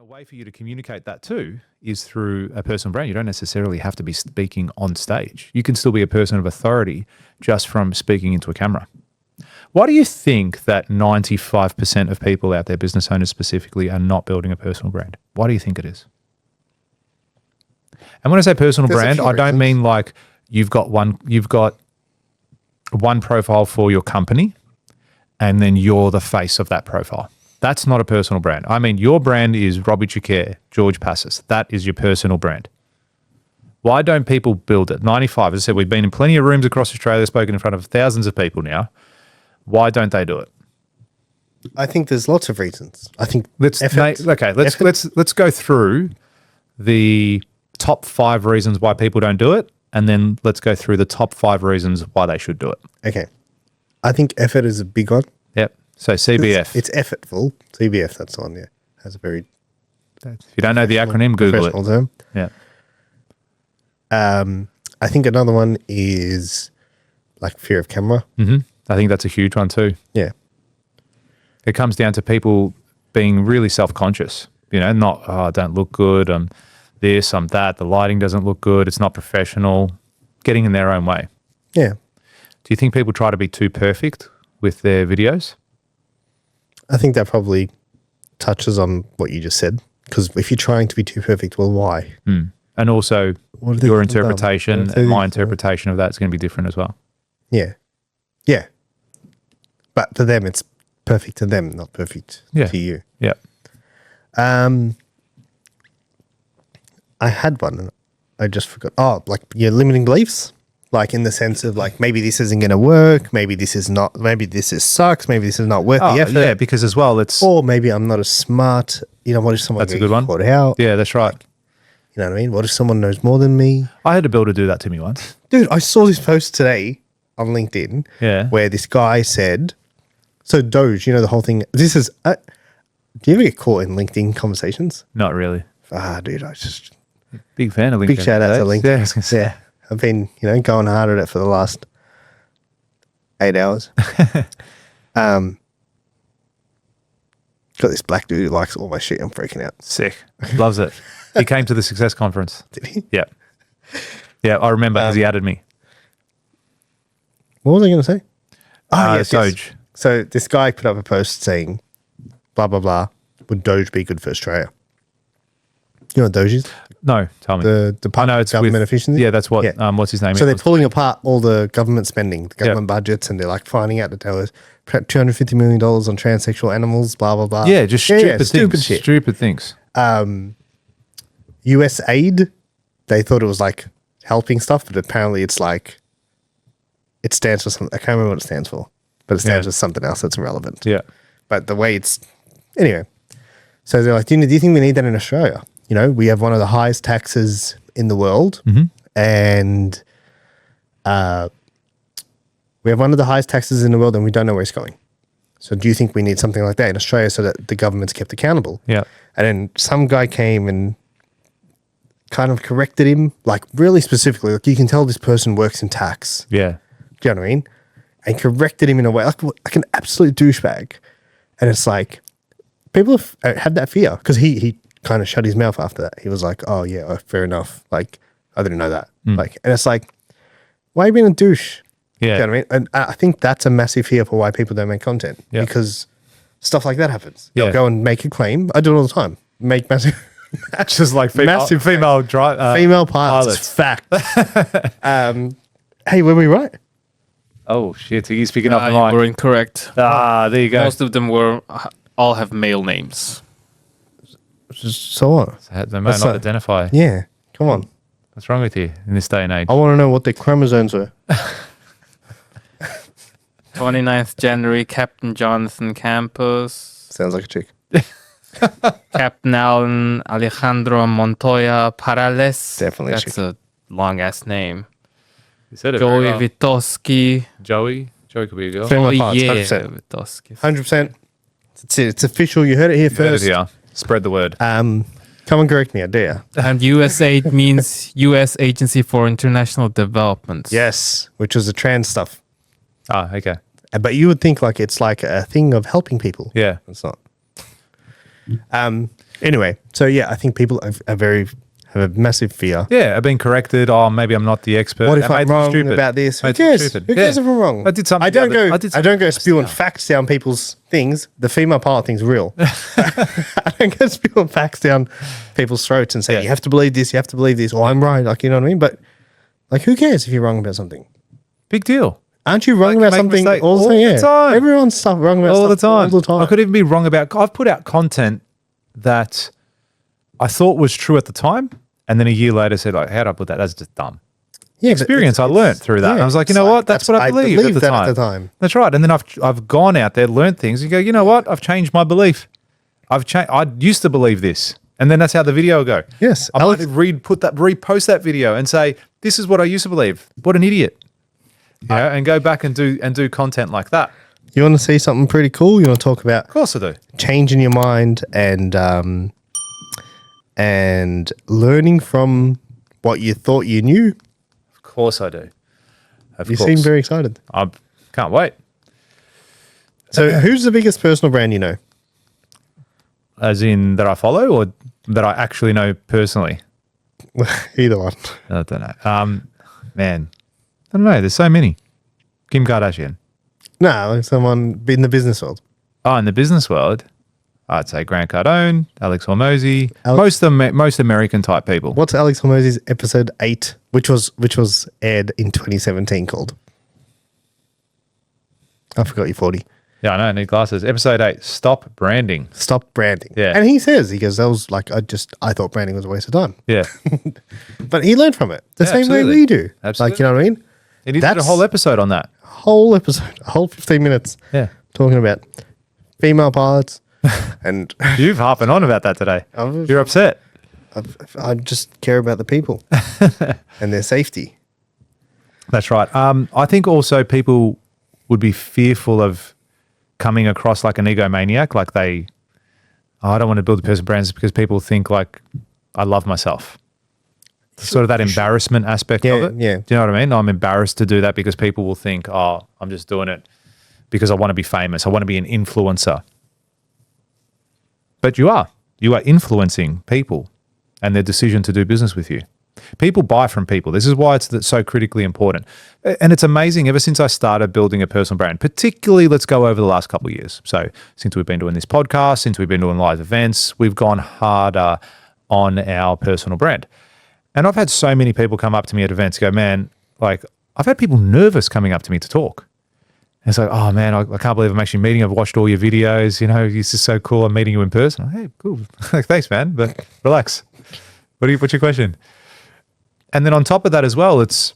a way for you to communicate that too is through a personal brand. You don't necessarily have to be speaking on stage. You can still be a person of authority just from speaking into a camera. Why do you think that 95% of people out there, business owners specifically, are not building a personal brand? Why do you think it is? And when I say personal brand, I don't mean like you've got one profile for your company and then you're the face of that profile. That's not a personal brand. I mean, your brand is Robby George Passes. That is your personal brand. Why don't people build it? 95, as I said, we've been in plenty of rooms across Australia, spoken in front of thousands of people now. Why don't they do it? I think there's lots of reasons. I think let's go through the top 5 reasons why people don't do it, and then let's go through the top 5 reasons why they should do it. Okay. I think effort is a big one. Yep. So CBF. It's effortful. CBF, that's the one, yeah. Has a very... If you don't know the acronym, Google it. Term. Yeah. I think another one is like fear of camera. Mm-hmm. I think that's a huge one too. Yeah. It comes down to people being really self-conscious, you know, not, oh, I don't look good, I'm this, I'm that, the lighting doesn't look good, it's not professional, getting in their own way. Yeah. Do you think people try to be too perfect with their videos? I think that probably touches on what you just said, because if you're trying to be too perfect, well, why? Mm. And also your interpretation and my interpretation of that is going to be different as well. Yeah. Yeah. But to them, it's perfect to them, not perfect to you. Yeah. I had one and I just forgot. Oh, like your limiting beliefs? Like in the sense of like, maybe this isn't going to work. Maybe this is not, maybe this is sucks. Maybe this is not worth the effort. Yeah, because as well, it's... Or maybe I'm not as smart. You know, what if someone That's a good one. caught out? Yeah, that's right. You know what I mean? What if someone knows more than me? I had a builder do that to me once. Dude, I saw this post today on LinkedIn where this guy said, so Doge, you know, the whole thing, this is, do you ever get caught in LinkedIn conversations? Not really. Dude, I just... Big fan of LinkedIn. Big shout out to LinkedIn. Yeah, I was gonna say. Yeah. I've been, you know, going hard at it for the last 8 hours. Got this black dude who likes all my shit. I'm freaking out. Sick. Loves it. He came to the Success Conference. Did he? Yeah. Yeah, I remember because he added me. What was I going to say? Oh, yes, Doge. Yes. So this guy put up a post saying, blah, blah, blah. Would Doge be good for Australia? You know what Doge is? No, tell me. The Department of Government Efficiency? Yeah, that's what, what's his name? So they're pulling apart all the government spending, the government budgets, and they're like finding out that there was $250 million on transsexual animals, blah, blah, blah. Yeah, just stupid things. Stupid shit. Stupid things. US aid, they thought it was like helping stuff, but apparently it's like, it stands for something. I can't remember what it stands for, but it stands for something else that's irrelevant. Yeah. But the way it's, anyway. So they're like, do you think we need that in Australia? You know, we have one of the highest taxes in the world, and we have one of the highest taxes in the world, and we don't know where it's going. So do you think we need something like that in Australia so that the government's kept accountable? Yeah. And then some guy came and kind of corrected him, like really specifically. Like you can tell this person works in tax. Yeah. Do you know what I mean? And corrected him in a way like an absolute douchebag. And it's like people have had that fear because he kind of shut his mouth after that. He was like, "Oh yeah, fair enough." Like I didn't know that. Like, and it's like, why are you being a douche? Yeah. Do you know what I mean? And I think that's a massive fear for why people don't make content because stuff like that happens. They'll go and make a claim. I do it all the time. Make massive. Just like female pilots. Fact. Hey, were we right? Oh shit! He's picking up the line. You were incorrect. There you go. Most of them all have male names. So what? They may not identify. Yeah, come on. What's wrong with you in this day and age? I want to know what their chromosomes were. 29th January, Captain Jonathan Campos. Sounds like a chick. Captain Alan Alejandro Montoya Parales. Definitely That's a long-ass name. You said it Joey very well. Vitosky. Joey could be a girl. Female parts, yeah, 100%. Vitosky. 100%. That's it. It's official. You heard it here first. Yeah. Spread the word. Come and correct me, I dare. And USAID means U.S. Agency for International Development. Yes, which is the trans stuff. Ah, okay. But you would think like it's like a thing of helping people. Yeah. It's not. Anyway, so yeah, I think people have a massive fear. Yeah, I've been corrected. Oh, maybe I'm not the expert. What if I I'm made wrong stupid. about this? Who Made cares? stupid. Who cares Yeah. if I'm wrong? I did something. I don't the other- go. I did I don't go something- spewing facts down people's things. The female pilot thing's real. I don't go spewing facts down people's throats and say Yeah. you have to believe this. You have to believe this. Or I'm right. Like you know what I mean. But like, who cares if you're wrong about something? Big deal. Aren't you wrong Like, about make something mistake all the all time? the Yeah. time. Everyone's stuff wrong about All the stuff time. All the time. I could even be wrong about. I've put out content that I thought was true at the time, and then a year later said, like, how did I put that? That's just dumb. yeah, but Experience I it's- learned through that. yeah, And I was like, you it's know what? That's what I believed at the that time. at the time. That's right. And then I've gone out there, learned things. You go, you know what? I've changed my belief. I've changed. I used to believe this, and then that's how the video will go. Yes, I might repost that video and say, this is what I used to believe. What an idiot. Yeah, and go back and do content like that. You want to see something pretty cool? You want to talk about Of course I do. changing your mind and learning from what you thought you knew? Of course I do. Of You course. seem very excited. I can't wait. So, who's the biggest personal brand you know? As in that I follow or that I actually know personally? Either one. I don't know. Man, I don't know. There's so many. Kim Kardashian. No, like someone in the business world. Oh, in the business world, I'd say Grant Cardone, Alex Hormozy, Alex- most American type people. What's Alex Hormozy's episode 8, which was aired in 2017 called? I forgot you're 40. Yeah, I know. I need glasses. Episode 8, Stop Branding. Stop branding. Yeah. And he goes, that was like, I thought branding was a waste of time. Yeah. But he learned from it the Yeah, same way absolutely. we do. Absolutely. Like, you know what I mean? He did a That's- whole episode on that. Whole episode, a whole 15 minutes Yeah. talking about female pilots. And You've harping on about that today. I've- You're upset. I just care about the people and their safety. That's right. I think also people would be fearful of coming across like an egomaniac, like I don't want to build a personal brand because people think like I love myself. Sort of that embarrassment aspect Yeah, of it. yeah. Do you know what I mean? I'm embarrassed to do that because people will think, oh, I'm just doing it because I want to be famous. I want to be an influencer. But you are influencing people and their decision to do business with you. People buy from people. This is why it's so critically important. And it's amazing ever since I started building a personal brand, particularly let's go over the last couple of years. So since we've been doing this podcast, since we've been doing live events, we've gone harder on our personal brand. And I've had so many people come up to me at events go, man, like I've had people nervous coming up to me to talk. And it's like, oh man, I can't believe I'm actually meeting you. I've watched all your videos. You know, this is so cool. I'm meeting you in person. Hey, cool. Like, thanks, man. But relax. What's your question? And then on top of that as well, it's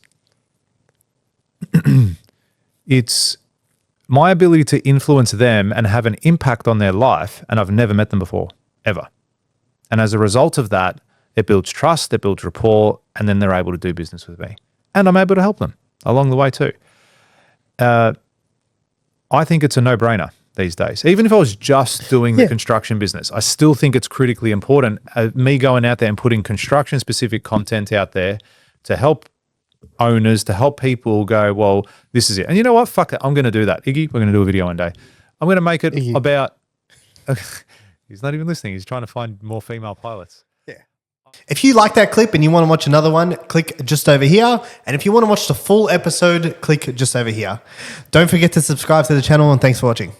my ability to influence them and have an impact on their life. And I've never met them before, ever. And as a result of that, it builds trust, it builds rapport, and then they're able to do business with me. And I'm able to help them along the way too. I think it's a no-brainer these days. Even if I was just doing the construction business, I still think it's critically important. Me going out there and putting construction-specific content out there to help owners, to help people go, well, this is it. And you know what? Fuck it. I'm going to do that. Iggy, we're going to do a video one day. I'm going to make it Iggy. about... He's not even listening. He's trying to find more female pilots. If you like that clip and you want to watch another one, click just over here. And if you want to watch the full episode, click just over here. Don't forget to subscribe to the channel, and thanks for watching.